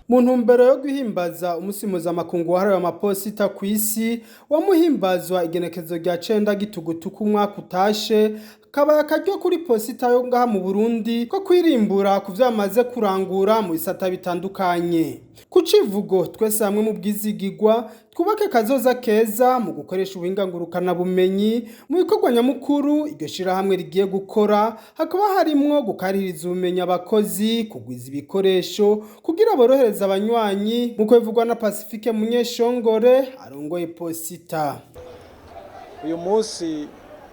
Mu ntumbero yo guhimbaza umusi mpuzamakungu wahariwe amaposita kw'isi wamuhimbazwa igenekezo rya 9 gitugutuku umwaka utashe, kabaye akaryo kuri posita yo ngaha mu Burundi ko kwirimbura ku vyamaze kurangura mu bisata bitandukanye. Ku civugo twese hamwe mu bwizigigwa twubake kazoza keza mu gukoresha ubuhinga ngurukana bumenyi mu bikorwa nyamukuru iryo shirahamwe rigiye gukora, hakaba harimwo gukaririza ubumenyi abakozi, kugwiza ibikoresho kugira borohereza abanywanyi nkuko bivugwa na Pacifique Munyeshongore arongoye posita. Uyu munsi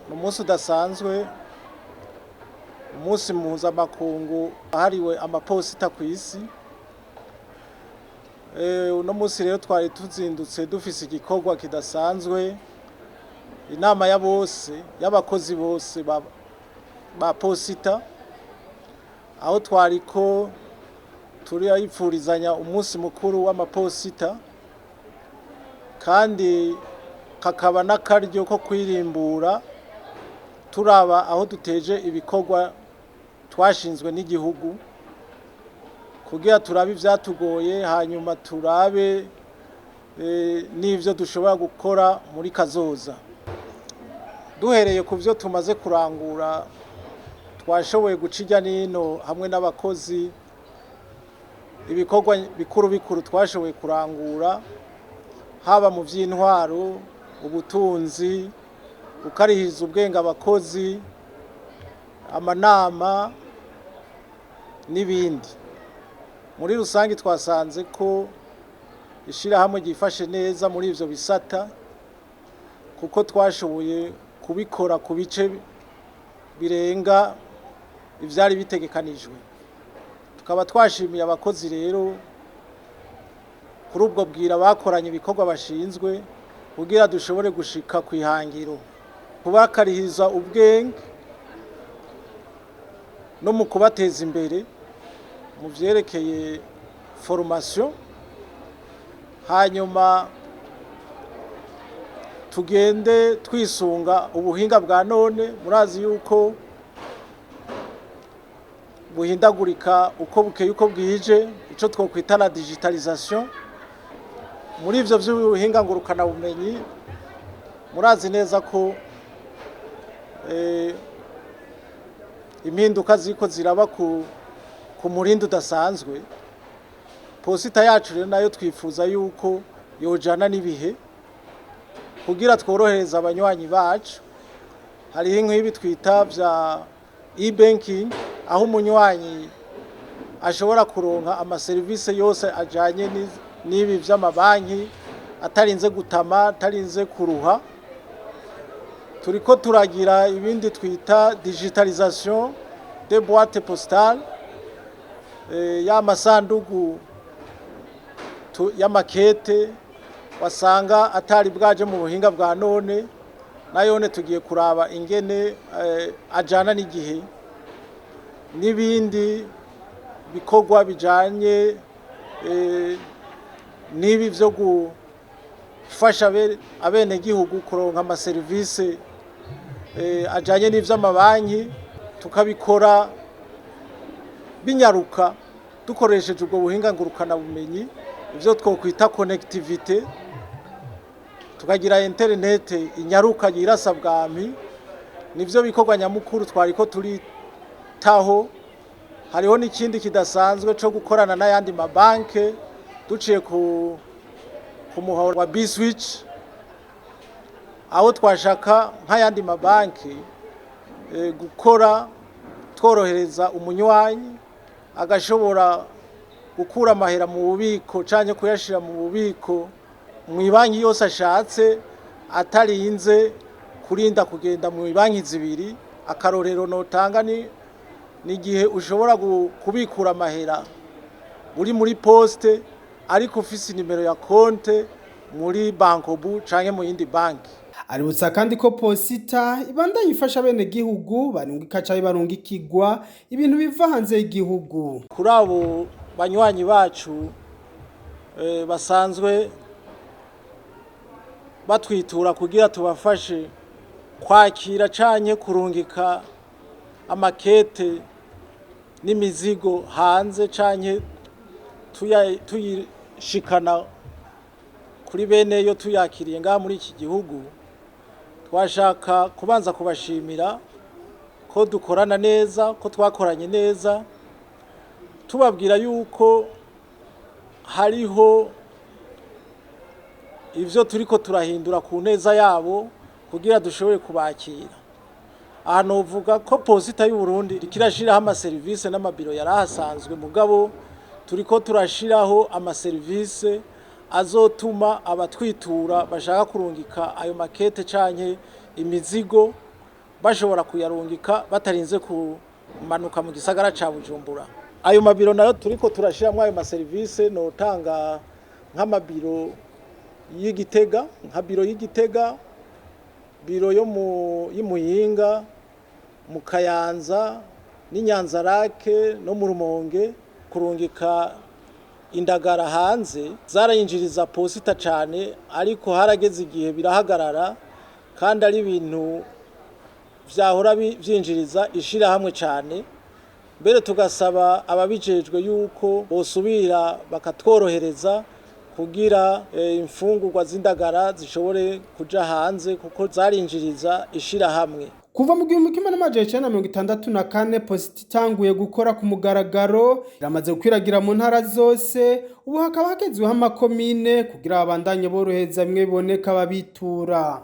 ni umunsi udasanzwe, umunsi mpuzamakungu wahariwe amaposita kw'isi. Uno munsi rero twari tuzindutse dufise igikorwa kidasanzwe, inama ya bose y'abakozi bose ba posita, aho twariko turipfurizanya umunsi mukuru w'amaposita, kandi kakaba n'akaryo ko kwirimbura turaba aho duteje ibikorwa twashinzwe n'igihugu, kugira turabe ivyatugoye hanyuma turabe n'ivyo dushobora gukora muri kazoza. Duhereye ku vyo tumaze kurangura, twashoboye guca irya nino hamwe n'abakozi ibikorwa bikuru bikuru twashoboye kurangura, haba mu vy'intwaro, ubutunzi, gukarihiriza ubwenge abakozi, amanama n'ibindi. Muri rusangi twasanze ko ishirahamwe ryifashe neza muri ivyo bisata, kuko twashoboye kubikora ku bice birenga ivyari bitegekanijwe. Tukaba twashimiye abakozi rero kuri ubwo bwira bakoranye ibikorwa bashinzwe kugira dushobore gushika kw'ihangiro, kubakarihiriza ubwenge no mu kubateza imbere mu vyerekeye formation, hanyuma tugende twisunga ubuhinga bwa none. Murazi yuko buhindagurika uko bukeye uko bwije, ico twokwita la digitalisation. Muri ivyo vy'ubuhinga ngurukana bumenyi, murazi neza ko impinduka ziko ziraba ku murindi udasanzwe. Posita yacu rero nayo twifuza yuko yojana n'ibihe kugira tworohereza abanywanyi bacu. Hariho nk'ibi twita vya e-banking, aho umunywanyi ashobora kuronka amaserivisi yose ajanye n'ibi vy'amabanki atarinze gutama, atarinze kuruha. Turiko turagira ibindi twita digitalisation des boîtes postales, y'amasandugu y'amakete wasanga atari bwaje mu buhinga bwa none, nayone tugiye kuraba ingene ajana n'igihe, n'ibindi bikorwa bijanye n'ibi vyo gufasha abenegihugu kuronka amaserivisi ajanye n'ivy'amabanki, tukabikora binyaruka dukoresheje ubwo buhinga ngurukana bumenyi, ivyo twokwita connectivité, tukagira internet inyaruka yirasa bwami. Nivyo bikorwa nyamukuru twariko turitaho. Hariho n'ikindi kidasanzwe co gukorana n'ayandi mabanke duciye ku muhoro wa B-Switch, aho twashaka nk'ayandi mabanki gukora tworohereza umunywanyi agashobora gukura amahera mu bubiko canke kuyashira mu bubiko mw'ibanki yose ashatse atarinze kurinda kugenda mu banki zibiri. Akarorero notanga ni igihe ushobora kubikura amahera uri muri poste ariko ufise nimero ya konte muri Bankobu canke mu yindi banki. Aributsa kandi ko posita ibandanye ifasha bene gihugu barungika caye barungikirwa ibintu biva hanze y'igihugu. Kuri abo banywanyi bacu basanzwe batwitura kugira tubafashe kwakira canke kurungika amakete n'imizigo hanze canke tuyishikana kuri bene yo tuyakiriye ngaha muri iki gihugu, twashaka kubanza kubashimira ko dukorana neza, ko twakoranye neza, tubabwira yuko hariho ivyo turiko turahindura ku neza yabo kugira dushobore kubakira. Aha novuga ko posita y'u Burundi ikirashiraho amaserivisi n'amabiro yarahasanzwe, mugabo turiko turashiraho amaserivisi azotuma abatwitura bashaka kurungika ayo makete canke imizigo bashobora kuyarungika batarinze kumanuka mu gisagara ca Bujumbura. Ayo mabiro nayo turiko turashiramwo ayo maserivisi, notanga nk'amabiro y'Igitega, nka biro y'Igitega, biro yo y'Imuyinga, mu Kayanza n'Inyanzarake no mu Rumonge. Kurungika indagara hanze zarayinjiriza posita cane, ariko harageze igihe birahagarara, kandi ari ibintu vyahora vyinjiriza ishirahamwe cane. Mbere tugasaba ababijejwe yuko bosubira bakatworohereza kugira imfungurwa z'indagara zishobore kuja hanze, kuko zarinjiriza ishirahamwe. Kuva mu 1964 posita itanguye gukora ku mugaragaro, iramaze gukwiragira mu ntara zose, ubu hakaba hagezweho amakomine kugira abandanye borohereza bimwe biboneka babitura.